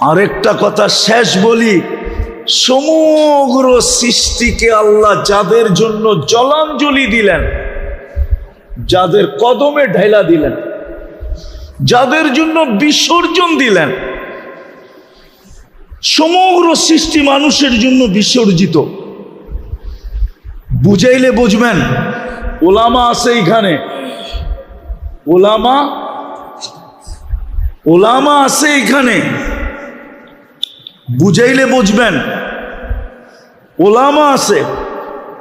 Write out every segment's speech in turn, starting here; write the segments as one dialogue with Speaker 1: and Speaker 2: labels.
Speaker 1: আরেকটা কথা শেষ বলি, সমগ্র সৃষ্টিকে আল্লাহ যাদের জন্য জলাঞ্জলি দিলেন, যাদের কদমে ঢেলা দিলেন, যাদের জন্য বিসর্জন দিলেন, সমগ্র সৃষ্টি মানুষের জন্য বিসর্জিত। বুঝাইলে বুঝবেন। ওলামা আছে এখানে, ওলামা আছে এখানে, বুঝাইলে বুঝবেন। ওলামা আছে,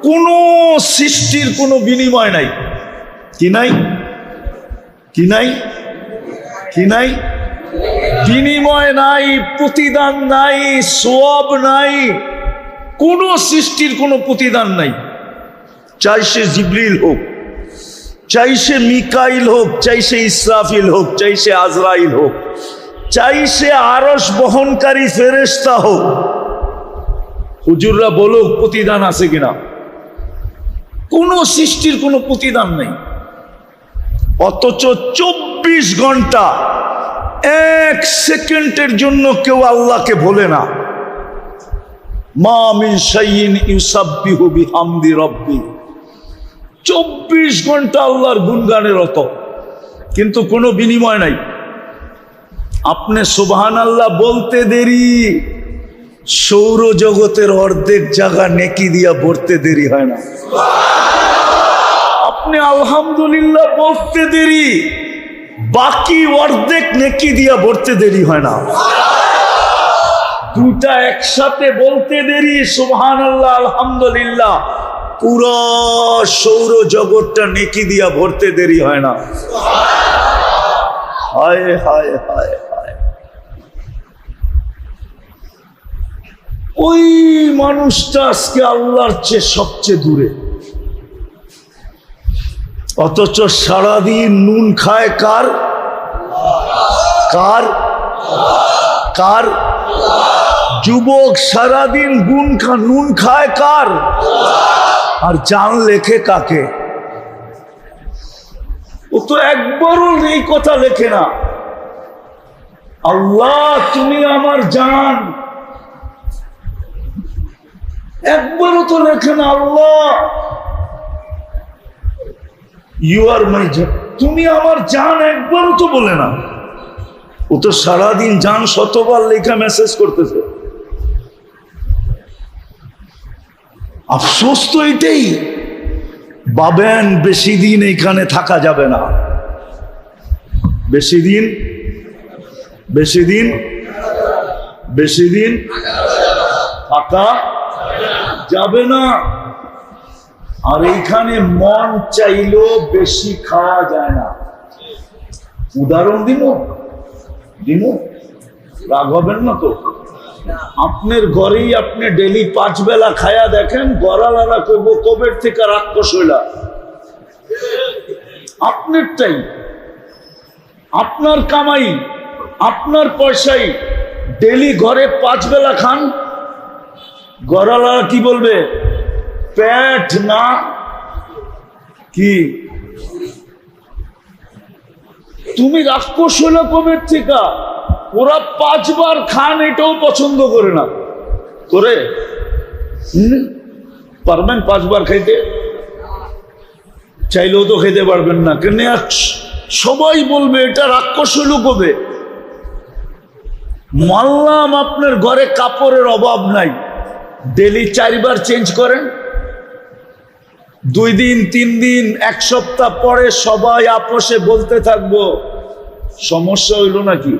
Speaker 1: কোন সৃষ্টির কোনো বিনিময় নাই। কি নাই? কি নাই? কি নাই? বিনিময় নাই, প্রতিদান নাই, সওয়াব নাই, কোন সৃষ্টির কোনো প্রতিদান নাই। চাই সে জিবরিল হোক, চাই সে মিকাইল হোক, চাই সে ইসরাফিল হোক, চাই সে আজরাইল হোক, চাই সে আরশ বহনকারী ফেরেশতা হোক, হুজুররা বলুক প্রতিদান আছে কিনা? কোন সৃষ্টির কোনো প্রতিদান নেই। অথচ 24 ঘন্টা 1 সেকেন্ডের জন্য কেউ আল্লাহকে ভোলে না। মা মিন শাইইন ইউসাব্বিহু বিহামদি রাব্বি, 24 ঘন্টা আল্লাহর গুণগানে রত, কিন্তু কোনো বিনিময় নাই। আপনি সুবহানাল্লাহ বলতে দেরি, সৌরজগতের অর্ধেক জায়গা নেকি দিয়া ভরতে দেরি হয় না। আপনি আলহামদুলিল্লাহ বলতে দেরি, বাকি অর্ধেক নেকি দিয়া ভরতে দেরি হয় না। দুটা একসাথে বলতে দেরি, সুবহানাল্লাহ আলহামদুলিল্লাহ, পুরো সৌরজগৎটা নেকি দিয়া ভরতে দেরি হয় না। হায় হায় হায় হায়, ওই মানুষটা আজকে আল্লাহর চেয়ে সবচেয়ে দূরে। অথচ সারাদিন নুন খায় কার? কার? কার? যুবক সারাদিন নুন খায় কার? আর জান লেখে কাকে? ও তো একবারও এই কথা লেখে না, আল্লাহ তুমি আমার জান। একবারও তো লেখে না আল্লাহ ইউ আর মাই জান, তুমি আমার জান, একবারও তো বলে না। ও তো সারাদিন জান শতবার লেখা মেসেজ করতেছে। আফসোস তো এটাই, ভাবেন বেশি দিন এখানে থাকা যাবে না। বেশি দিন বেশি দিন বেশি দিন থাকা যাবে না। আর এইখানে মন চাইলেও বেশি খাওয়া যায় না। উদাহরণ দিব, রাগ হবেন না তো? আপনার ঘরেই আপনি ডেলি 5 বেলা খায়া দেখেন, গড়ালারা করবো কবের থেকে রাক্ষস হইলা। আপনারটাই, আপনার কামাই, আপনার পয়সাই, ডেলি ঘরে 5 বেলা খান, গড়ালারা কি বলবে? পেট না কি? তুমি রাক্ষস হইলা কবের থেকে? ওরা 5 বার খান, এটাও পছন্দ করে না। করে পারবেন 5 বার খাইতে? চাইলেও তো খেতে পারবেন না। কেন? সবাই বলবে এটা রাক্ষস হইল কবে। মানলাম আপনার ঘরে কাপড়ের অভাব নাই, ডেলি 4 বার চেঞ্জ করেন, 2 দিন 3 দিন 1 সপ্তাহ পরে সবাই আপোষে বলতে থাকবো সমস্যা হইল নাকি?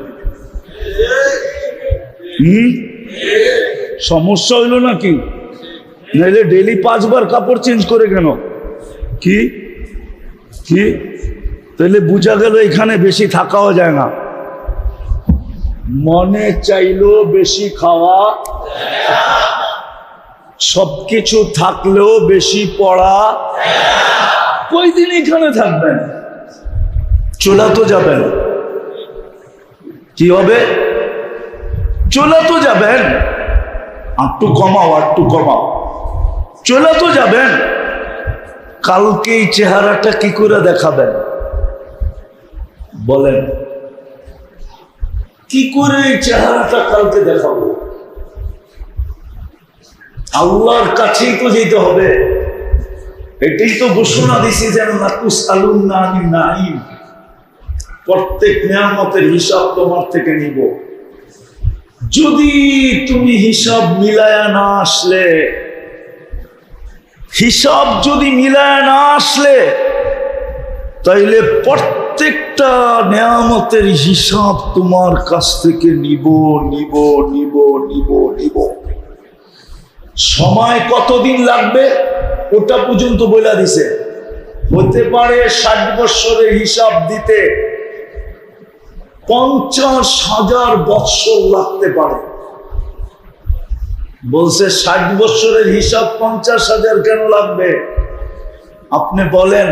Speaker 1: সমস্যা হইল নাকি? নাইলে ডেলি 5 বার কাপড় চেঞ্জ করে কেন? কি কি? তাহলে বুঝা গেল এখানে বেশি থাকাও যায় না। মনে চাইলো বেশি খাওয়া, সবকিছু থাকলেও বেশি পড়া। কয়দিন এখানে থাকবেন? চলে তো যাবেন। কি হবে? চলে তো যাবেন। একটু কমাও, একটু কমাও, চলে তো যাবেন। কালকে এই চেহারাটা কি করে দেখাবেন বলেন? কি করে এই চেহারাটা কালকে দেখাবো? আল্লাহর কাছেই তো যেতে হবে। এটাই তো ঘোষণা দিছি যেন প্রত্যেক নিয়ামতের হিসাব তোমার থেকে নিব। যদি তুমি হিসাব মিলায়া না আসলে, হিসাব যদি মিলায়া না আসলে, তাইলে প্রত্যেকটা নিয়ামতের হিসাব তোমার কাছ থেকে নিব নিব নিব নিব নিব। সময় কতদিন লাগবে ওটা পর্যন্ত বলে দিছে। হতে পারে 60 বছরের হিসাব দিতে 50,000 বৎসর লাগতে পারে। বলছে 60 বছরের হিসাব 50,000 কেন লাগবে? আপনি বলেন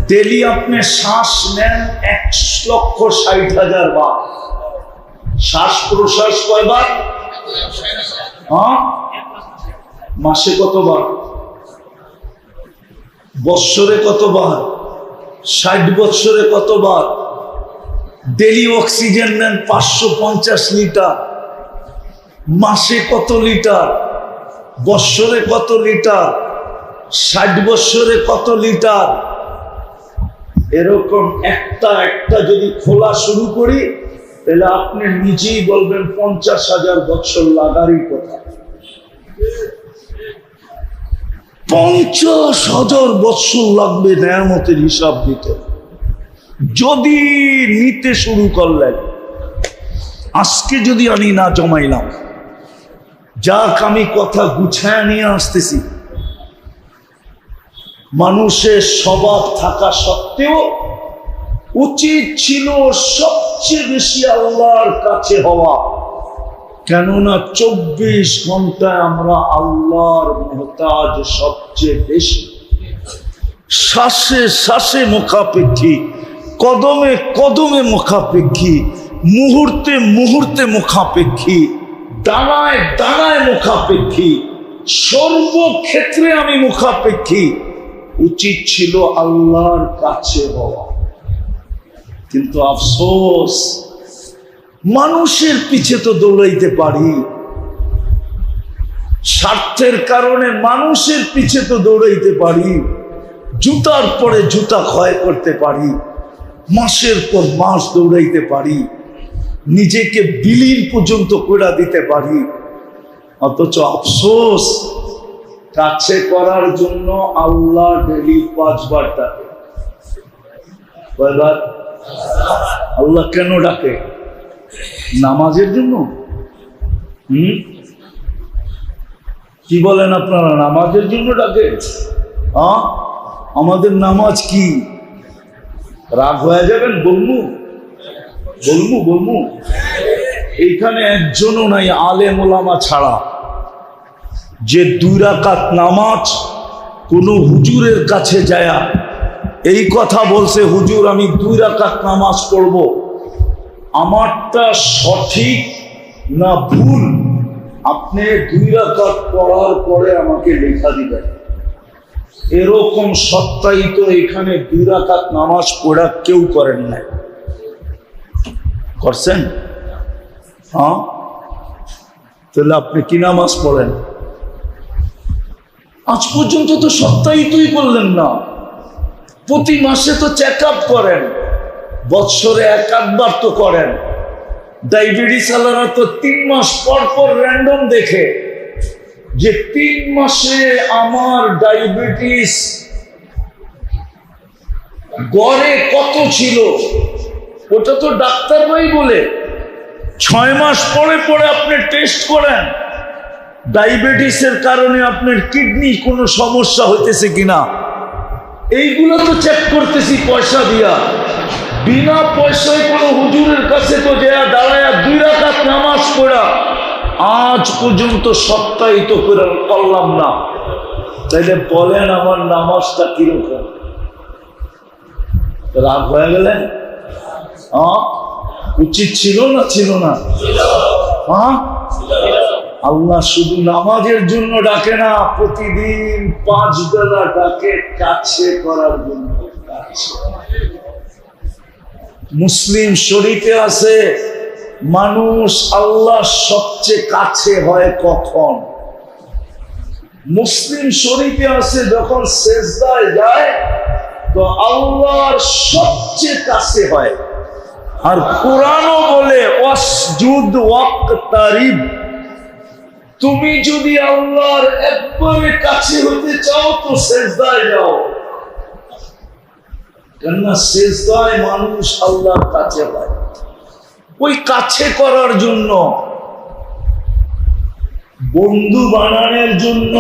Speaker 1: ডেলি আপনি শ্বাস নেন 1,60,000 বার। শ্বাস প্রশ্বাস কয়বার? হ্যাঁ, মাসে কতবার? বৎসরে কতবার? 60 বৎসরে কতবার? ডেলি অক্সিজেন নেন 550 লিটার। মাসে কত লিটার? বৎসরে কত লিটার? 60 বৎসরে কত লিটার? এরকম একটা একটা যদি খোলা শুরু করি, তাহলে আপনি নিজেই বলবেন 50,000 বৎসর লাগারই কথা। 50,000 বৎসর লাগবে নেয়ামতের হিসাব দিতে। যদি নিতে শুরু করলেন, আজকে যদি আমি না জমাইলাম, যাক আমি কথা গুছায় নিয়ে আসতেছি। মানুষের স্বভাব থাকা সত্ত্বেও উচিত ছিল সবচেয়ে বেশি আল্লাহর কাছে হওয়া। কেননা 24 ঘন্টায় আমরা আল্লাহর মুহতাজ সবচেয়ে বেশি। শ্বাসে শ্বাসে মুখাপেক্ষী, কদমে কদমে মুখাপেক্ষী, মুহূর্তে মুহূর্তে মুখাপেক্ষী, দানায় দানায় মুখাপেক্ষী, সর্বক্ষেত্রে আমি মুখাপেক্ষী। উচিত ছিল আল্লাহর কাছে হওয়া। কিন্তু আফসোস, মানুষের পিছে তো দৌড়াইতে পারি, স্বার্থের কারণে মানুষের পিছে তো দৌড়াইতে পারি, জুতার পরে জুতা ক্ষয় করতে পারি, মাসের পর মাস দৌড়াইতে পারি, নিজেকে বিলীন পর্যন্ত করে দিতে পারি। অথচ আফসোস, কাছে করার জন্য আল্লাহ ডেলি 5 বার ডাকে। কয়বার? আল্লাহ কেন ডাকে? নামাজের জন্য। কি বলেন আপনারা? নামাজের জন্য ডাকে? হ্যাঁ, আমাদের নামাজ কি? রাগ হয়ে যাবেন? বলবো বলবো বলবো এইখানে একজনও নাই আলেম ওলামা ছাড়া যে 2 রাকাত নামাজ কোনো হুজুরের কাছে যায়া এই কথা বলছে, হুজুর আমি 2 রাকাত নামাজ পড়ব, আমারটা সঠিক না ভুল আপনি 2 রাকাত পড়ার পরে আমাকে লেখা দিবেন। এরকম সত্যায়িত এখানে 2 রাকাত নামাজ পড়া কেউ করেন নাই। করছেন? হ্যাঁ, তাহলে আপনি কি নামাজ পড়েন? আজ পর্যন্ত তো সত্যায়িতই করলেন না। প্রতি মাসে তো চেক আপ করেন, বৎসরে 1-8 বার তো করেন। ডায়াবেটিস আলারা তো 3 মাস পর পর র্যান্ডম দেখে যে 3 মাসে আমার ডায়াবেটিস গড়ে কত ছিল, ওটা তো ডাক্তার ভাই বলে। 6 মাস পরে পরে আপনি টেস্ট করেন ডায়াবেটিসের কারণে আপনার কিডনি কোনো সমস্যা হইতেছে কিনা। এইগুলো তো চেক করতেছি পয়সা দিয়া, বিনা পয়সায় কোনো হুজুরের কাছে তো যা দাঁড়ায়া 2 রাকাত নামাজ পড়া আজ পর্যন্ত সপ্তাহিত করে করলাম না। তাইলে বলেন আমার নামাজটা কিরকম? রাগ হয়ে গেলেন? উচিত ছিল না ছিল না? হ্যাঁ, আল্লাহ শুধু নামাজের জন্য ডাকে না, প্রতিদিন 5 বেলা ডাকে কাছে করার জন্য। মুসলিম শরীফে আছে মানুষ আল্লাহ সবচেয়ে কাছে হয় কখন? মুসলিম শরীফে আছে যখন সেজদায় যায় তো আল্লাহর সবচেয়ে কাছে হয়। আর কোরআনও বলে ওয়াসজুদ ওয়াক্তারিব, তুমি যদি আল্লাহর একবারে কাছে হতে চাও তো সেজদায় যাও, কেননা সেজদায় মানুষ আল্লাহর কাছে হয়। ওই কাছে করার জন্য, বন্ধু বানানোর জন্য,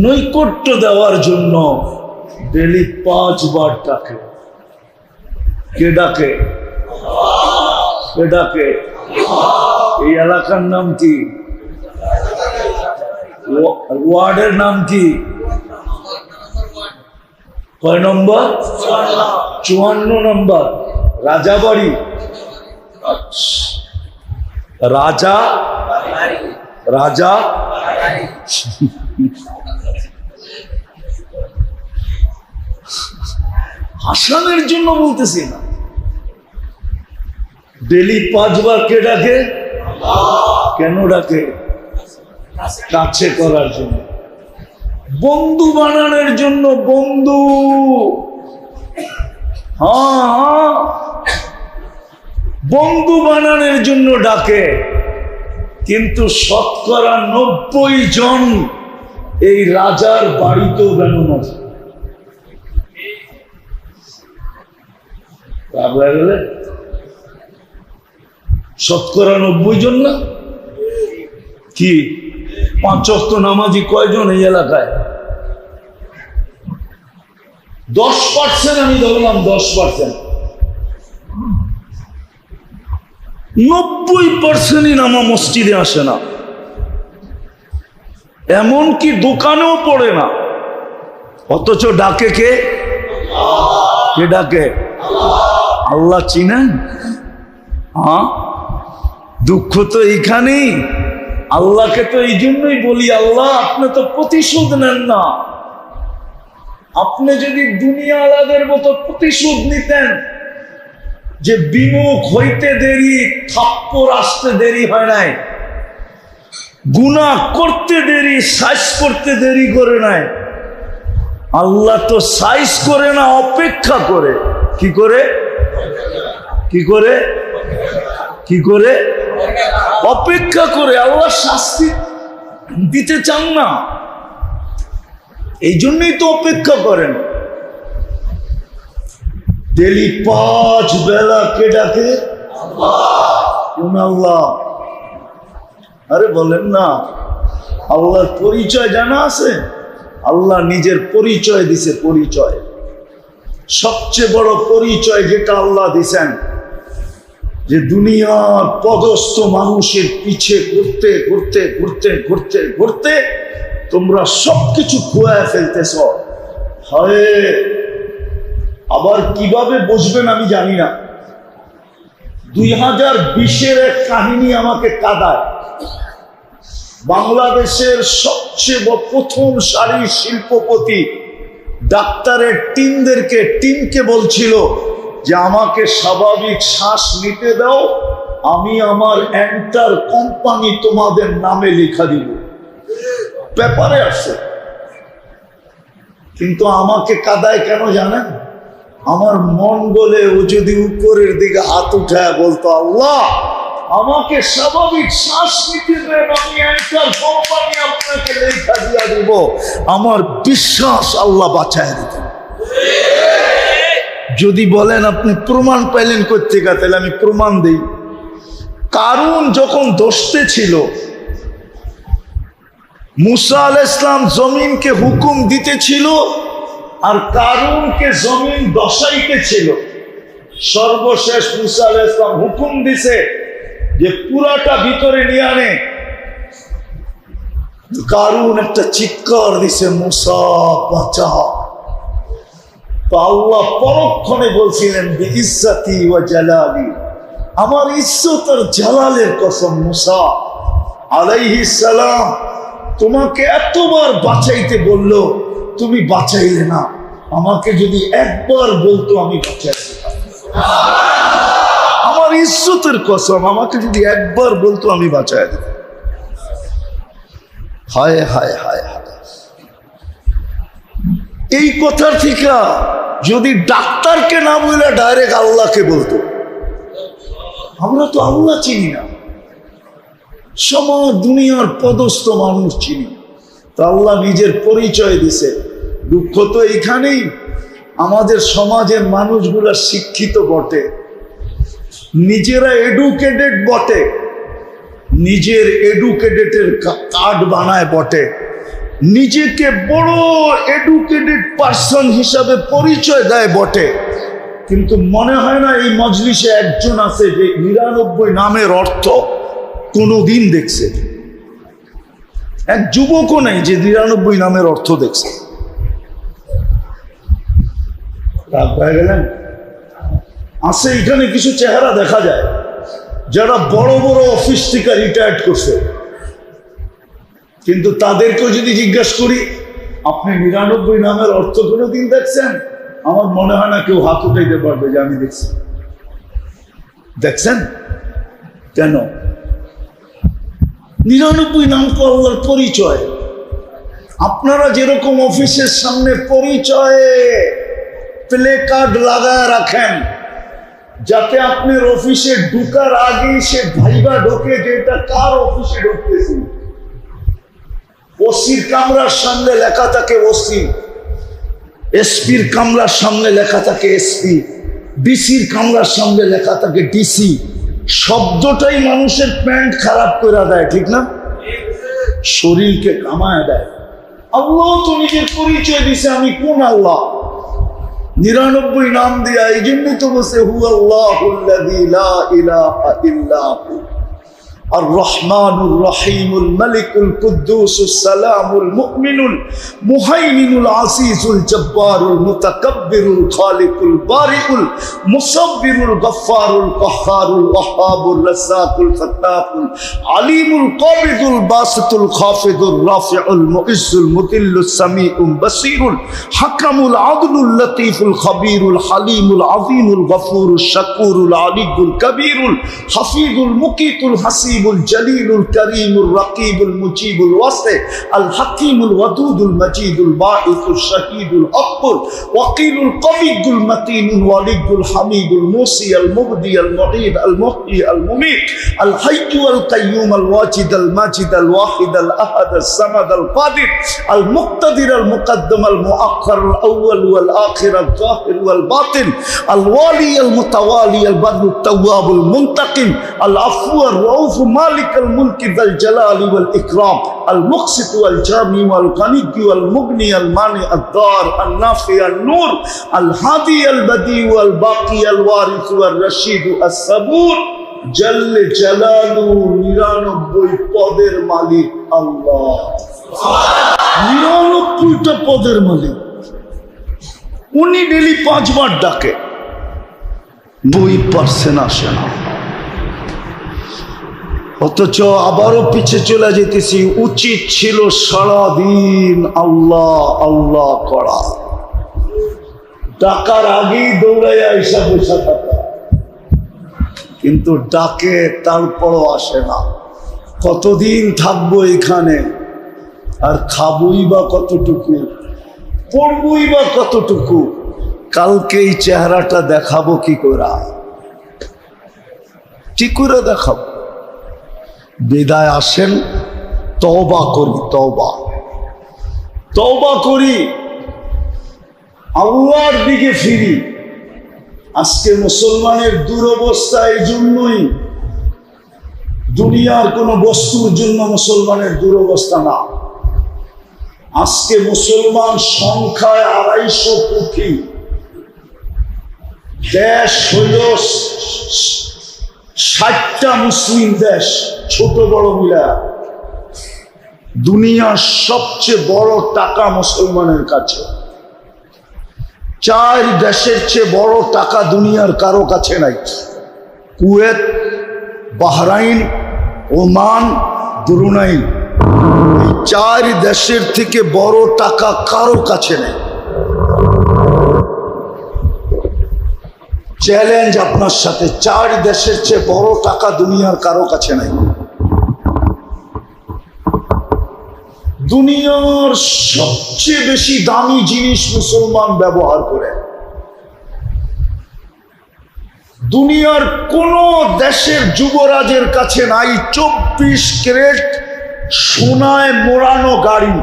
Speaker 1: নৈকট্য দেওয়ার জন্য ডেলি 5 বার ডাকে। কে ডাকে? কে ডাকে? এই এলাকার নাম কি? ওয়ার্ডের নাম কি? কয় নম্বর? 54 নম্বর। রাজাবাড়ি। রাজা রাজা হাসানের জন্য বলতেছি না, ডেলি 5 বার কে ডাকে? কেন ডাকে? কাছে করার জন্য, বন্ধু বানানোর জন্য। বন্ধু, হ্যাঁ, বন্ধু বানানোর জন্য ডাকে। কিন্তু শতকরা 90 জন এই রাজার বাড়িতেও বেরোন আছে। শতকরা 90 জন না কি? 5 ওয়াক্ত নামাজি কয়জন এই এলাকায়? 10%। আমি ধরলাম 10%। 90%ই নামা মসজিদে আসে না, এমনকি দোকানেও পড়ে না, অথচ ডাকে কে? কে ডাকে? আল্লাহ। চিনেন? হ্যাঁ, দুঃখ তো এইখানেই। আল্লাহকে তো এই জন্যই বলি, আল্লাহ আপনি তো প্রতিশোধ নেন না। আপনি যদি দুনিয়া আলাদের মতো প্রতিশোধ নিতেন, যে বিমুখ হইতে দেরি, থাপ্পড় আসতে দেরি হয় নাই, গুনাহ করতে দেরি, সাইজ করতে দেরি করে নাই। আল্লাহ তো সাইজ করে না, অপেক্ষা করে। কি করে? কি করে? কি করে? অপেক্ষা করে। আল্লাহ শাস্তি দিতে চান না, এই জন্যই তো অপেক্ষা করেন। ডেলি 5 বেলা কে ডাকে? কোন আল্লাহ? আরে বলেন না, আল্লাহর পরিচয় জানা আছে? আল্লাহ নিজের পরিচয় দিছে। পরিচয়, সবচেয়ে বড় পরিচয় যেটা আল্লাহ দিছেন, যে দুনিয়ার পদস্থ মানুষের পিছে ঘুরতে ঘুরতে ঘুরতে ঘুরতে ঘুরতে তোমরা সবকিছু খোয়ায় ফেলতেছ। হয় আবার কিভাবে বসবেন আমি জানি না। 2020-এর এক কাহিনী আমাকে কাঁদায়। বাংলাদেশের সবচেয়ে প্রথম সারির শিল্পপতি ডাক্তারের টিমকে বলছিল যে আমাকে স্বাভাবিক শ্বাস নিতে দাও, আমি আমার এন্টার কোম্পানি তোমাদের নামে লেখা দিব। পেপারে আসে। কিন্তু আমাকে কাঁদায় কেন জানেন? আমার মন বলে ও যদি উপরের দিকে হাত উঠায় বলতো, আল্লাহ আমাকে স্বাভাবিক শ্বাস নিতে দেন, আমি এন্টার কোম্পানি আপনাকে লেখা দিয়া দিব, আমার বিশ্বাস আল্লাহ বাঁচায় দিতেন। যদি বলেন আপনি প্রমাণ পাইলেন কোত্থেকে, তাহলে আমি প্রমাণ দিই। কারুন যখন দোষতে ছিল, মুসা আলাইহিস সালাম জমিনকে হুকুম দিতেছিল আর কারুনকে জমিন দশাইতেছিল। সর্বশেষ মুসা আলাইহিস সালাম হুকুম দিছে যে পুরাটা ভিতরে নিয়ে আনে। কারুন একটা চিৎকার দিছে, মুসা বাঁচা। তো আল্লাহ পরক্ষণে বলছিলেন, বিইজ্জতি ওয়া জালালি, আমার ইজ্জত আর জালালের কসম, মুসা আলাইহিস সালাম তোমাকে এতবার বাঁচাইতে বললো, তুমি বাঁচাইলে না। আমাকে যদি একবার বলতো আমি বাঁচাইতে। ইজ্জতের কসম, আমাকে যদি একবার বলতো আমি বাঁচায় দিতাম। হায় হায় হায় হায়, এই কথার থেকে যদি ডাক্তারকে না বলে ডাইরেক্ট আল্লাহকে বলতো, আমরা তো আল্লাহ চিনি না, সমস্ত দুনিয়ার পদস্থ মানুষ চিনি, তো আল্লাহ নিজের পরিচয় দিছে। দুঃখ তো এইখানেই, আমাদের সমাজের মানুষগুলা শিক্ষিত বটে, নিজেরা এডুকেটেড বটে, নিজের এডুকেটেডের কার্ড বানায় বটে, নিজেকে বড় এডুকেটেড পার্সন হিসাবে পরিচয় দেয় বটে, কিন্তু মনে হয় না এই মজলিসে একজন আছে যে 99 নামের অর্থ কোনোদিন দেখছে। এক যুবকও নেই যে 99 নামের অর্থ দেখছে। রাগ হয়ে গেলেন? আছে এখানে কিছু চেহারা দেখা যায় যারা বড় বড় অফিস থেকে রিটায়ার্ড করছে, কিন্তু তাদেরকেও যদি জিজ্ঞাসা করি আপনি 99 নামের অর্থ কোনোদিন দেখছেন, আমার মনে হয় না কেউ হাত উঠাইতে পারবে যে আমি দেখছি। দেখছেন কেন? 99 নাম তো আল্লাহর পরিচয়। আপনারা যেরকম অফিসের সামনে পরিচয়ে প্লে কার্ড লাগায় রাখেন, যাতে আপনার অফিসে ঢুকার আগে সে ভাইবা ঢোকে যে এটা কার অফিসে ঢুকতেছি। ওসির কামরার সামনে লেখা থাকে ওসি, এসপির কামরার সামনে লেখা থাকে এসপি, ডিসির কামরার সামনে লেখা থাকে ডিসি। শব্দটাই মানুষের প্যান্ট খারাপ করে দেয়, ঠিক না? শরীরকে কামায় দেয়। আল্লাহ তো নিজের পরিচয় দিছে, আমি কোন আল্লাহ? 99 নাম দিয়া, এই জন্যই তো বসে হু আল্লাহুল্লাযী লা ইলাহা ইল্লা হু الرحمن الرحيم الملك القدوس السلام المؤمن المهيمن العزيز الجبار المتكبر الخالق البارئ المصور الغفار القهار الوهاب الرزاق الفتاح العليم القابض الباسط الخافض الرافع المعز المذل السميع البصير الحكم العدل اللطيف الخبير الحليم العظيم الغفور الشكور العلي الكبير الحفيظ المقيت الحسيب الجليل الكريم الرقيب المجيب الواسع الحكيم الودود المجيد الباعث الشهيد الحق الوكيل القوي المتين الولي الحميد الموصي المبدي المعيد المحيي المميت الحي القيوم الواجد الماجد الواحد الاحد الصمد القادر المقتدر المقدم المؤخر الاول والاخر الظاهر والباطن الوالي المتوالي البر التواب المنتقم العفو الرؤوف مالك الملك ذا الجلال والإكرام المقسط والجامع والغني والمغني المانع الضار النافع النور الهادي البديع والباقي الوارث والرشيد الصبور جل جلاله 99 পদের মালিক আল্লাহ। 99টা পদের মালিক, উনি ডেলি 5 বার ডাকে, 2% আসে না। অথচ আবারও পিছে চলে যেতেছি। উচিত ছিল সারাদিন আল্লাহ আল্লাহ করা, ডাকার আগেই দৌড়াইয়া এসে বসে থাকা, কিন্তু ডাকে তারপরও আসে না। কতদিন থাকবো এখানে, আর খাবই বা কতটুকু, পড়বই বা কতটুকু, কালকে এই চেহারাটা দেখাবো কি করে দেখাবো? বিদায় আসেন, তওবা করি, তওবা করি, আল্লাহর দিকে ফিরি। আজকে মুসলমানের দুরবস্থা এই জন্যই, দুনিয়ার কোন বস্তুর জন্য মুসলমানের দুরবস্থা না। আজকে মুসলমান সংখ্যায় 250 কোটি, দেশ হইল 60টা মুসলিম দেশ, ছোট বড় মিলা। দুনিয়ার সবচেয়ে বড় টাকা মুসলমানের কাছে। 4 দেশের চেয়ে বড় টাকা দুনিয়ার কারো কাছে নাই। কুয়েত, বাহরাইন, ওমান, ব্রুনাই, এই 4 দেশের থেকে বড় টাকা কারো কাছে নেই। চ্যালেঞ্জ আপনার সাথে, 4 দেশের চেয়ে বড় টাকা দুনিয়ার কারো কাছে নাই। দুনিয়ার সবচেয়ে বেশি দামি জিনিস মুসলমান ব্যবহার করে। দুনিয়ার কোন দেশের যুবরাজের কাছে নাই 24 ক্যারেট সোনায় মোড়ানো গাড়ি।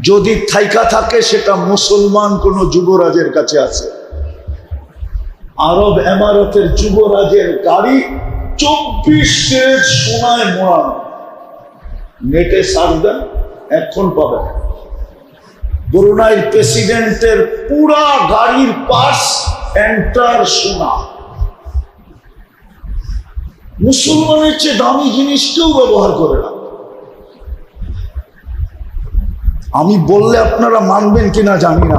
Speaker 1: যদি থাইকা থাকে সেটা মুসলমান কোন যুবরাজের কাছে আছে। আরব এমারতের যুবরাজের গাড়ি 24 ক্যারেট সোনায় মোড়ানো। নেটে সার্চ দেন, এখন পাবেন। ব্রুনাইর প্রেসিডেন্টের পুরা গাড়ির পার্স এন্টার সোনা। মুসলমানের চেয়ে দামি জিনিস কেউ ব্যবহার করে না। আমি বললে আপনারা মানবেন কিনা জানি না,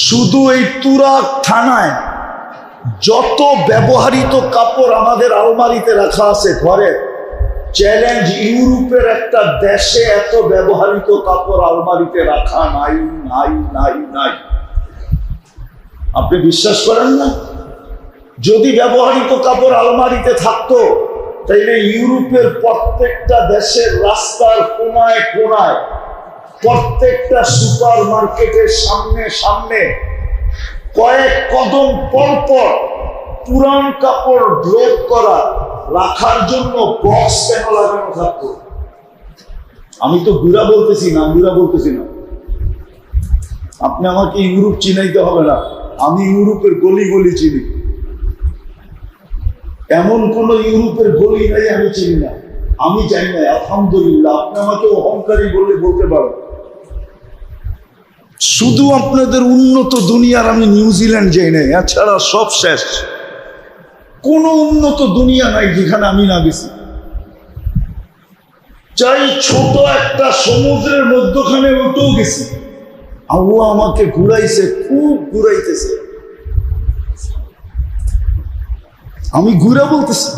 Speaker 1: শুধু এই তুরাগ থানায় যত ব্যবহৃত কাপড় আমাদের আলমারিতে রাখা আছে ঘরে, চ্যালেঞ্জ ইউরোপের একটা দেশে এত ব্যবহৃত কাপড় আলমারিতে রাখা নাই নাই নাই নাই। আপনি বিশ্বাস করেন না? যদি ব্যবহৃত কাপড় আলমারিতে থাকতো তাইলে ইউরোপের প্রত্যেকটা দেশের রাস্তার কোনায় কোনায়, প্রত্যেকটা সুপার মার্কেটের সামনে সামনে কয়েক কদম পর পর পুরান কাপড় ড্রপ করা রাখার জন্য বক্স কেন লাগানো থাকতো? আমি তো গুড়া বলতেছি না, গুড়া বলতেছি না। আপনি আমাকে ইউরোপ চিনাইতে হবে না, আমি ইউরোপের গলি গলি চিনি। এমন কোন ইউরোপের গলি নাই আমি চিনি না, আমি জানি না। আলহামদুলিল্লাহ, আপনি আমাকে অহংকারী বললে বলতে পারেন। শুধু আপনাদের উন্নত দুনিয়ার আমি নিউজিল্যান্ড যাই নাই, এছাড়া সব শেষ। কোন উন্নত দুনিয়া নাই যেখানে আমি না গেছি। চাই ছোট একটা সমুদ্রের মধ্যখানে উঠেও গেছি। আল্লাহ আমাকে ঘুরাইছে, খুব ঘুরাইতেছে। আমি ঘুরে বলতেছি,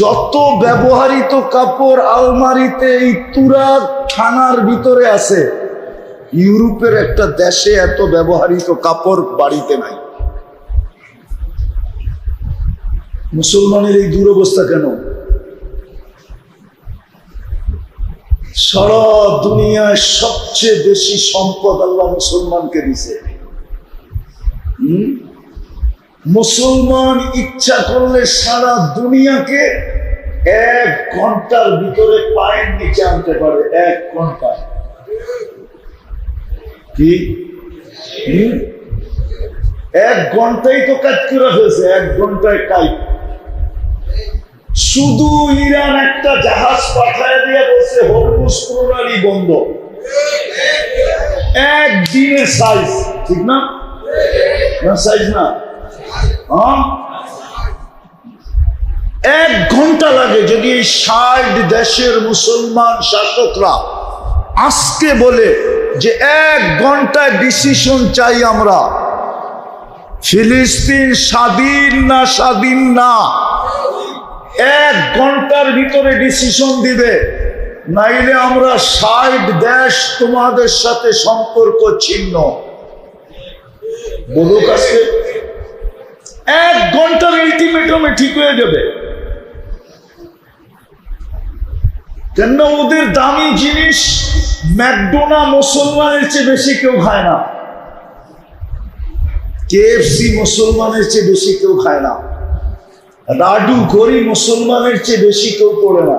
Speaker 1: যত ব্যবহৃত কাপড় আলমারিতে এই তুরাগ থানার ভিতরে আছে, ইউরোপের একটা দেশে এত ব্যবহৃত কাপড় বাড়িতে নাই। মুসলমানের এই দুরবস্থা কেন? সারা দুনিয়ায় সবচেয়ে বেশি সম্পদ আল্লাহ মুসলমানকে দিছে। মুসলমান ইচ্ছা করলে সারা দুনিয়াকে 1 ঘন্টার ভিতরে পায়ের নিচে আনতে পারে। 1 ঘন্টা। কি 1 ঘন্টাই তো কাজ করে ফেলছে। 1 ঘন্টায় কাজ। শুধু ইরান একটা জাহাজ পাঠায় দিয়ে বলছে হরমুজ প্রণালী বন্ধ। একদিনে সাইজ, ঠিক না? সাইজ না, 1 ঘন্টা লাগে। যদি এই 60 দেশের মুসলমান শাসকরা আজকে বলে যে 1 ঘন্টায় ডিসিশন চাই আমরা, ফিলিস্তিন স্বাধীন না স্বাধীন না, 1 ঘন্টার ভিতরে ডিসিশন দিবে। নাইলে আমরা 60 দেশ তোমাদের সাথে সম্পর্ক ছিন্ন। বলুক আজকে 1 ঘন্টার আলটিমেটামে ঠিক হয়ে যাবে। কেন? ওদের দামি জিনিস ম্যাকডোনা মুসলমানের চেয়ে বেশি কেউ খায় না, কেএফসি মুসলমানের চেয়ে বেশি কেউ খায় না, রাডু ঘড়ি মুসলমানের চেয়ে বেশি কেউ পড়ে না,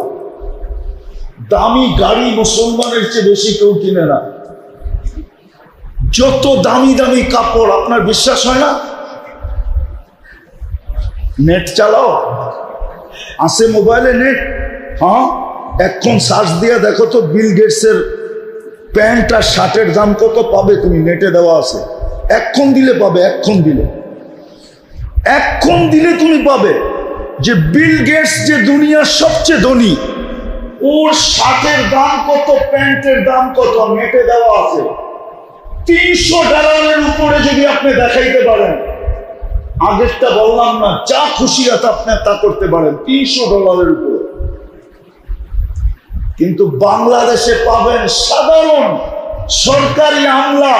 Speaker 1: দামি গাড়ি মুসলমানের চেয়ে বেশি কেউ কিনে না। যত দামি দামি কাপড়, আপনার বিশ্বাস হয় না? নেট চালাও, আছে মোবাইলে নেট। হ্যাঁ, এখন সার্চ দিয়ে দেখো তো বিল গেটসের প্যান্ট আর শার্টের দাম কত পাবে তুমি, নেটে দেওয়া আছে। এখন দিলে পাবে, এখন দিলে তুমি পাবে যে বিল গেটস যে দুনিয়ার সবচেয়ে ধনী, ওর শার্টের দাম কত, প্যান্টের দাম কত, নেটে দেওয়া আছে। $300 উপরে যদি আপনি দেখাইতে পারেন, আগেরটা বললাম না, যা খুশি আছে আপনি তা করতে পারেন $300 উপরে। কিন্তু বাংলাদেশে পাবেন সাধারণ সরকারি আমলা,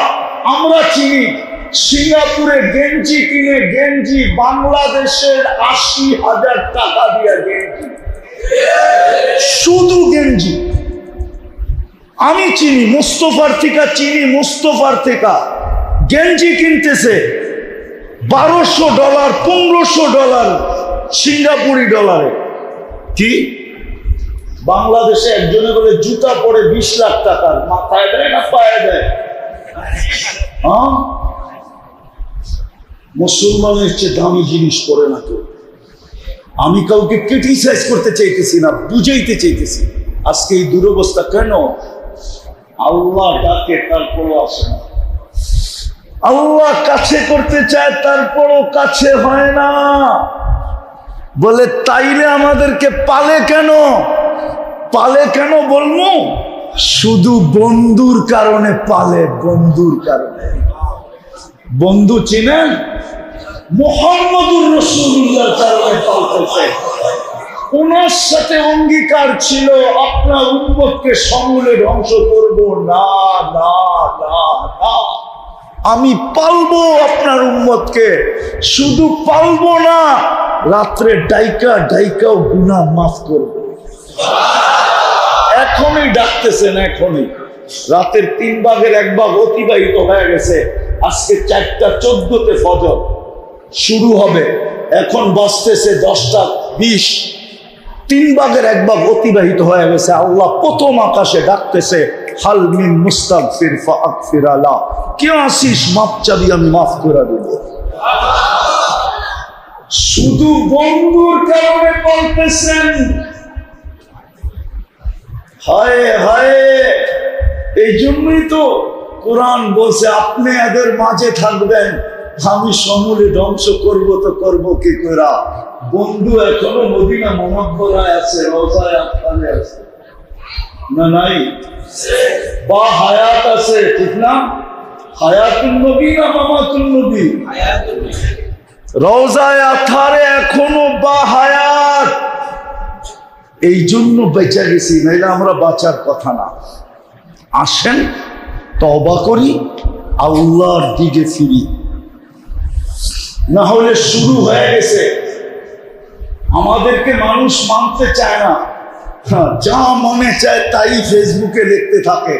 Speaker 1: আমরা চিনি সিঙ্গাপুরে গেঞ্জি কিনে, গেঞ্জি বাংলাদেশের 80,000 টাকা দিয়ে গেঞ্জি, শুধু গেঞ্জি। আমি চিনি মুস্তফার থেকে, গেঞ্জি কিনতেছে $1200, $1500 সিঙ্গাপুরি ডলারে। কি বাংলাদেশে একজনে বলে জুতা পরে 20 লাখ টাকার, মাথায় দেয় না পায়ে দেয়? হ্যাঁ, মুসলমানের চেয়ে দামি জিনিস পরে না কেউ। আমি কাউকে ক্রিটিসাইজ করতে চাইতেছি না, বুঝাইতে চাইতেছি। আজকে এই দুরবস্থা কেন? আল্লাহ ডাকে তারপরও আসে না, আল্লাহ কাছে করতে চায় তারপরও কাছে হয় না। বলে তাইলে আমাদেরকে পালে কেন? বলবো শুধু বন্ধুর কারণে পালে, বন্ধুর কারণে। বন্ধু চিনেন? মুহাম্মদুর রাসূলুল্লাহর কারণে পালতেছে। ওনার সাথে অঙ্গীকার ছিল আপনার উম্মতকে সমূলে ধ্বংস করব না, আমি পালবো আপনার উম্মতকে। শুধু পালবো না, রাত্রে ডাইকাও গুনাহ মাফ করবো। এখনই ডাকতেছেন, এখনই। রাতের 3 ভাগের 1 ভাগ অতিবাহিত হয়ে গেছে। আজকে 4:14 ফজর শুরু হবে, এখন বাজতেছে 10:20। 3 ভাগের 1 ভাগ অতিবাহিত হয়ে গেছে। আল্লাহ প্রথম আকাশে ডাকতেছে, হাল মিন মুস্তাগফির ফাগফির লা, কে আসিস মাফ চাবি, আমি মাফ করে দেব। শুধু বন্ধুর কারণে বলতেছেন। হায় হায়, এই জন্যই তো কোরআন বলছে আপনি এদের মাঝে থাকবেন, আমি সমূলে ধ্বংস করব তো করব কি করে? বন্ধু এখনো মদিনা মুনাওয়ারায় আছে, রওজায়ে আতহারে আছে না? নাই? বা হায়াত আছে, ঠিক না? হায়াতুন নবী না মামাতুন নবী? রওজায়ে আতহারে এখনো বা হায়াত। এই জন্য বেঁচে গেছি, নাইলে আমরা বাঁচার কথা না। আসেন তওবা করি, আল্লাহর দিকে ফিরি। না হলে শুরু হয়ে গেছে। আমাদেরকে মানুষ মানতে চায় না, যা মনে চায় তাই ফেসবুকে লিখতে থাকে।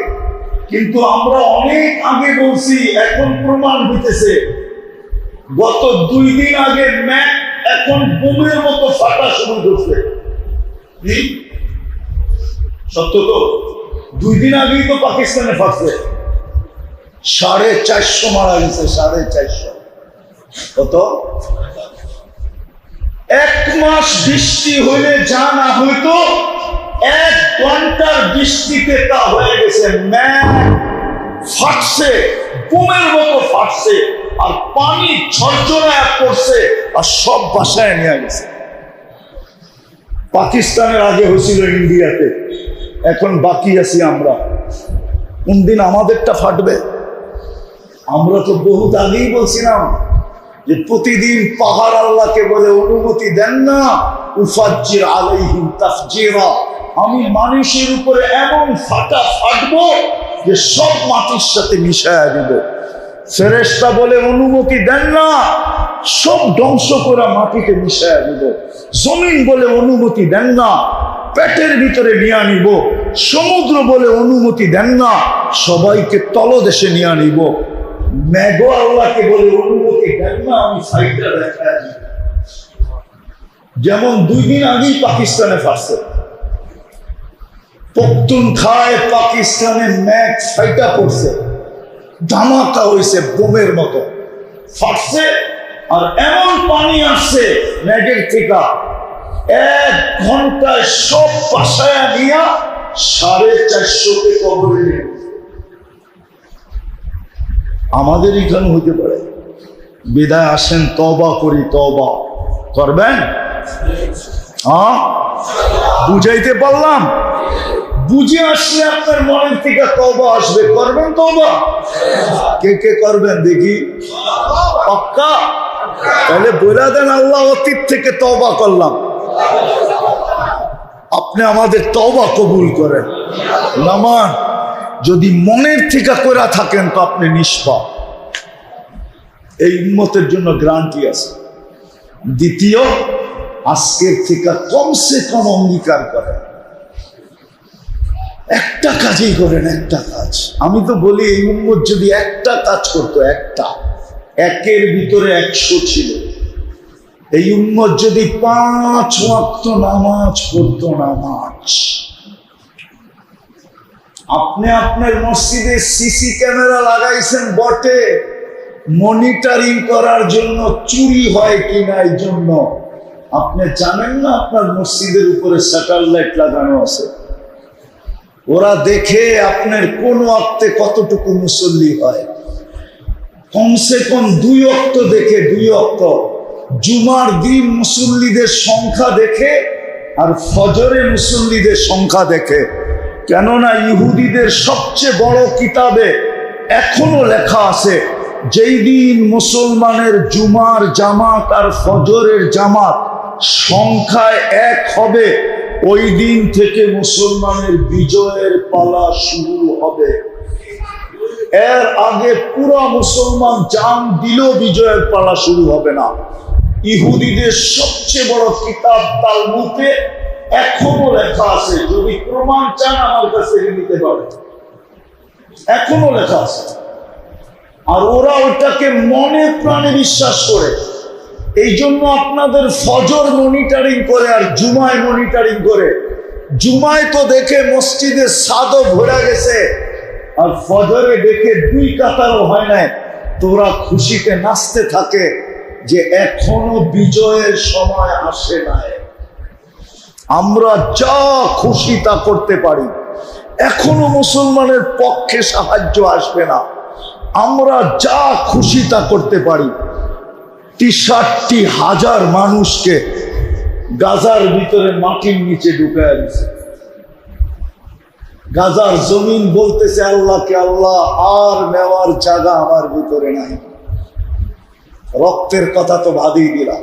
Speaker 1: কিন্তু আমরা অনেক আগে বলছি, এখন প্রমাণ হইতেছে। গত 2 দিন আগে ম্যাপ এখন বোমের মতো ফাটা শুরু করছে। সত্য তো? 2 দিন আগেই তো পাকিস্তানে ফাটছে। 450 মারা গেছে, 450। কত? 1 মাস বৃষ্টি হইলে যা না হইতো, 1 ঘন্টার বৃষ্টিতে তা হয়ে গেছে। ম্যাপ ফাটছে, বোমের মতো ফাটছে, আর পানি ঝরঝরে পড়ছে, আর সব বাসায় নিয়ে গেছে। পাকিস্তানের আগে হয়েছিল ইন্ডিয়াতে, এখন বাকি আছি আমরা। কোন দিন আমাদেরটা ফাটবে? আমরা তো বহুত আগেই বলছিলাম যে প্রতিদিন পাহাড় আল্লাহকে বলে অনুমতি দেন না, উফাজ্জির আলাইহিম তাফজিরা, আমি মানুষের উপরে এমন ফাটা ফাটবো যে সব মাটির সাথে মিশায়া দিব। ফেরেশতা বলে অনুমতি দেন না, সব ধ্বংস করে মাটিতে মিশায়া দিব। জমিন বলে অনুমতি দেন না, পেটের ভিতরে নিয়ে নিব। সমুদ্র বলে অনুমতি দেন না, সবাইকে তলদেশে নিয়ে নিব। মেঘ আল্লাহকে বলে অনুমতি দেন না, আমি সাইডটা দেখা দিব। যেমন 2 দিন আগেই পাকিস্তানে ফাটছে, পখতুনখায় পাকিস্তানে মেঘ ফাইটা পড়ছে, ধামাকা হয়েছে, বোমের মতো ফাটছে। আর এমন পানি আসছে মেঘের থেকে, 1 ঘন্টায় সব বাসায় নিয়ে 450কে কবরে নিয়ে। আমাদের এখানে হইতে পারে। বিদায় আসেন, তওবা করি। তওবা করবেন? হ্যাঁ, বুঝাইতে পারলাম? বুঝে আসলে আপনার মনের থেকে তওবা আসবে। করবেন তওবা? কে কে করবেন দেখি? পাক্কা? তাহলে বলে দেন, আল্লাহ অতীত থেকে তওবা করলাম। আপনি আমাদের তওবা কবুল করেন। নামান যদি মনের থেকে কইরা থাকেন তো আপনি নিষ্পাপ। এই উম্মতের জন্য গ্যারান্টি আছে। দ্বিতীয়, আজকের থেকে কমসে কম অঙ্গীকার করেন, একটা কাজই করেন, একটা কাজ। আমি তো বলি এই উম্মত যদি একটা কাজ করতো, একটা, একের ভিতরে 100 ছিল। এই উম্মত যদি 5 ওয়াক্ত নামাজ পড়তো, নামাজ। আপনি আপনার মসজিদে সিসি ক্যামেরা লাগাইছেন বটে, মনিটরিং করার জন্য, চুরি হয় কিনা এই জন্য। আপনি জানেন না আপনার মসজিদের উপরে স্যাটেলাইট লাগানো আছে? ওরা দেখে আপনার কোন ওয়াক্তে কতটুকু মুসল্লি হয়। কমসে কম 2 ওয়াক্ত দেখে, 2 ওয়াক্ত জুমার দিন মুসল্লিদের সংখ্যা দেখে আর ফজরে মুসল্লিদের সংখ্যা দেখে। কেননা ইহুদিদের সবচেয়ে বড় কিতাবে এখনো লেখা আছে, যেই দিন মুসলমানের জুমার জামাত আর ফজরের জামাত সংখ্যায় 1 হবে, ওই দিন থেকে মুসলমানের বিজয়ের পালা শুরু হবে। এর আগে পুরো মুসলমান জান দিলেও বিজয়ের পালা শুরু হবে না। ইহুদিদের সবচেয়ে বড় কিতাব তালমুদে এখনো লেখা আছে, যদি প্রমাণ চান আমার কাছে নিতে পারেন, এখনো লেখা আছে। আর ওরা ওটাকে মনে প্রাণে বিশ্বাস করে। এই জন্য আপনাদের ফজর মনিটরিং করে আর জুমায় মনিটরিং করে। জুমায় তো দেখে মসজিদের ছাদও ভরে গেছে, আর ফজরে দেখে 2 কাতারও হয় নাই। তোরা খুশিতে নাচতে থাকে যে এখনো বিজয়ের সময় আসে নাই। আমরা যা খুশি তা করতে পারি, এখনো মুসলমানের পক্ষে সাহায্য আসবে না। আমরা যা খুশি তা করতে পারি। 63,000 মানুষকে গাজার ভিতরে মাটির নিচে ঢুকায় দিচ্ছে। গাজার জমিন বলতেছে আল্লাহকে, আল্লাহ আর নেওয়ার জায়গা আমার ভিতরে নাই। রক্তের কথা তো বাদই দিলাম।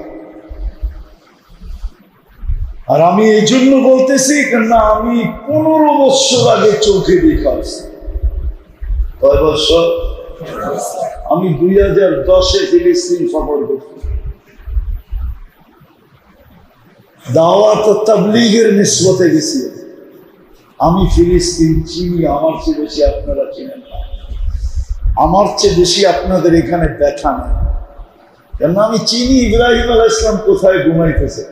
Speaker 1: আর আমি এই জন্য বলতেছি, কেননা আমি 15 বছর আগে চোখে দেখাচ্ছি। কয় বছর? আমি 2010-এ ফিলিস্তিন সফর করছি। দাওয়াত ও তাবলীগের নিসবতে গেছি। আমি ফিলিস্তিন চিনি, আমার চেয়ে বেশি আপনারা চিনেন না, আমার চেয়ে বেশি আপনাদের এখানে দেখা নেই। কেন আমি চিনি ইব্রাহিম আলাইহিস সালাম কোথায় ঘুমাইতেছে,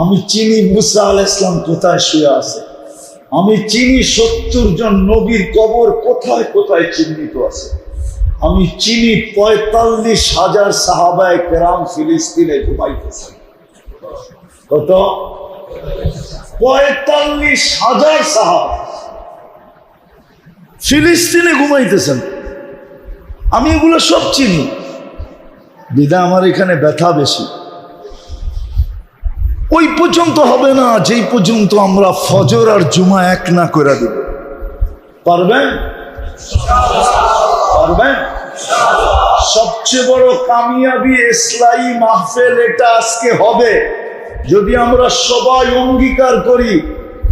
Speaker 1: আমি চিনি মুসা আলাইহিস সালাম কোথায় শুয়ে আছে, আমি চিনি 70 জন নবীর কবর কোথায় কোথায় চিহ্নিত আছে, আমি চিনি 45,000 সাহাবায়ে কেরাম ফিলিস্তিনে ঘুমাইতেছে। কত? 45,000 সাহাবা ফিলিস্তিনে ঘুমাইতেছেন। আমি এগুলো সব চিনি, বিদা আমার এখানে ব্যথা বেশি। ওই পর্যন্ত হবে না যেই পর্যন্ত আমরা ফজর আর জুমা এক না করে দেব। পারবেন? পারবেন? সবচেয়ে বড় কামিয়াবি ইসলামী মাহফিল এটা আজকে হবে, যদি আমরা সবাই অঙ্গীকার করি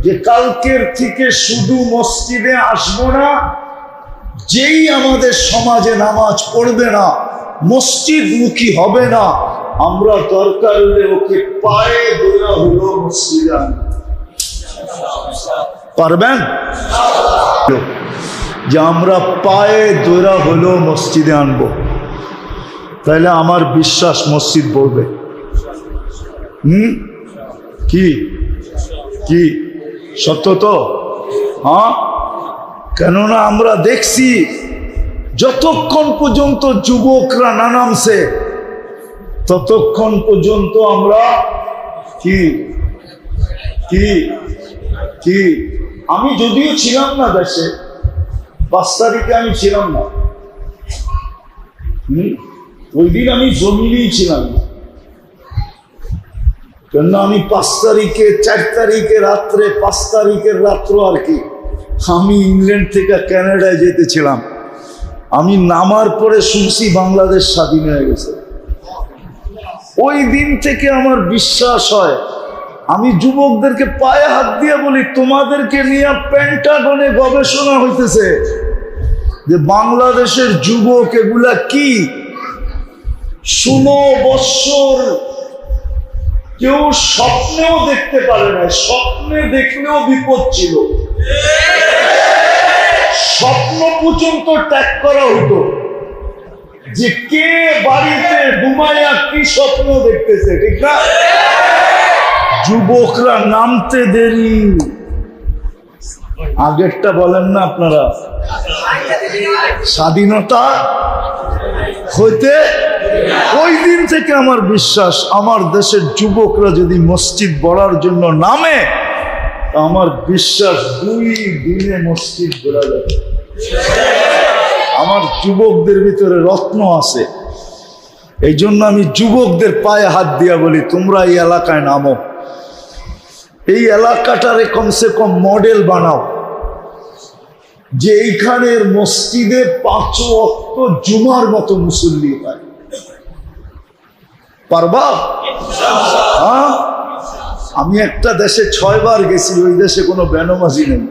Speaker 1: যে কালকের থেকে শুধু মসজিদে আসবো না, যেই আমাদের সমাজে নামাজ পড়বে না, মসজিদমুখী হবে না, আমরা দরকার হলে ওকে পায়ে ধরে হলো মসজিদে আনবো। পারবেন? যে আমরা পায়ে ধরে হলো মসজিদে আনবো, তাহলে আমার বিশ্বাস মসজিদ পড়বে। কি কি সত্য তো? হ্যাঁ, কেননা আমরা দেখছি যতক্ষণ পর্যন্ত যুবকরা না নামছে ততক্ষণ পর্যন্ত আমরা কি কি কি আমি যদিও ছিলাম না দেশে, 5 তারিখে আমি ছিলাম না, ওই দিন আমি জমিনেই ছিলাম না। কেননা আমি 5 তারিখে 4 তারিখে রাত্রে 5 তারিখের রাত্র আর কি আমি ইংল্যান্ড থেকে কানাডায় যেতেছিলাম। আমি নামার পরে শুনছি বাংলাদেশ স্বাধীন হয়ে গেছে। ওই দিন থেকে আমার বিশ্বাস হয়, আমি যুবকদেরকে পায়ে হাত দিয়ে বলি, তোমাদেরকে নিয়ে পেন্টাগনে গবেষণা হইতেছে যে বাংলাদেশের যুবক এগুলা কি, 16 বৎসর কেউ স্বপ্নেও দেখতে পারে না, স্বপ্নে দেখলেও বিপদ ছিল, স্বপ্ন পর্যন্ত ত্যাগ করা হতো যে কে বাড়িতে ঘুমাইয়া কি স্বপ্ন দেখতেছে, ঠিক না? যুবকরা নামতে দেরি, আগেরটা বলেন না আপনারা, স্বাধীনতা হইতে ওই দিন থেকে আমার বিশ্বাস আমার দেশের যুবকরা যদি মসজিদ গড়ার জন্য নামে, আমার বিশ্বাস 2 দিনে মসজিদ গড়া যাবে। আমার যুবকদের ভিতরে রত্ন আছে, এই জন্য আমি যুবকদের পায়ে হাত দিয়া বলি তোমরা এই এলাকায় নামো, এই এলাকাটারে কমসে কম মডেল বানাও যে এইখানের মসজিদে 5 ওয়াক্ত জুমার মতো মুসল্লি হয়। পারবা? হ্যাঁ, আমি একটা দেশে 6 বার গেছি, ওই দেশে কোনো বেনমাজি নেই,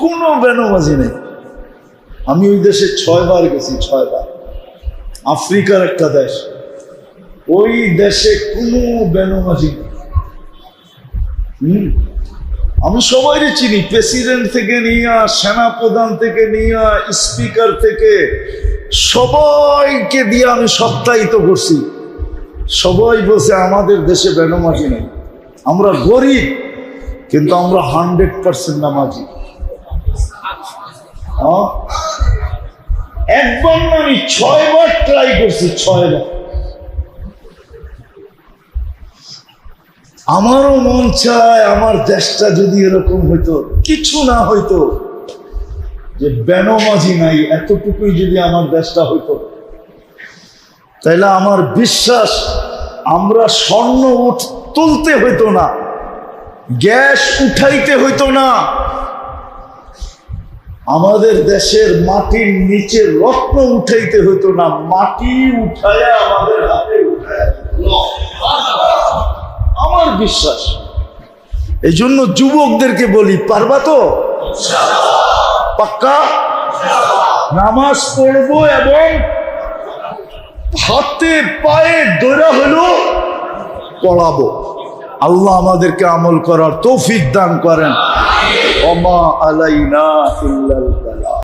Speaker 1: কোনো বেনমাজি নেই। আমি ওই দেশে 6 বার গেছি, 6 বার। আফ্রিকার একটা দেশ, ওই দেশে কোনো বেনমাজি নেই। আমি সবাইকে চিনি, প্রেসিডেন্ট থেকে নিয়ে, সেনাপ্রধান থেকে নিয়ে, স্পিকার থেকে সবাইকে দিয়ে আমি সপ্তাহিত করছি। সবাই বলছে আমাদের দেশে বেনমাজি নেই, আমরা গরিব কিন্তু আমরা 100% নামাজি। একবার না, আমি 6 বার ট্রাই করছি, 6 বার। আমারও মন চায় আমার দেশটা যদি এরকম হইতো, কিছু না হইতো, যে বেনমাজি নাই, এতটুকুই যদি আমার দেশটা হইতো, তাইলে আমার বিশ্বাস আমরা স্বর্ণ তুলতে হইতো না, গ্যাস উঠাইতে হইতো না, আমাদের দেশের মাটির নিচে রত্ন উঠাইতে হইতো না, মাটি উঠায়া আমাদের হাতে উঠায়া। আমার বিশ্বাস। এই জন্য যুবকদেরকে বলি, পারবা তো? পাক্কা নামাজ পড়বো এবং হাতে পায়ে দৌড়া হলো পড়াবো। আল্লাহ আমাদেরকে আমল করার তৌফিক দান করেন। ওমা আলাইনা ইল্লাল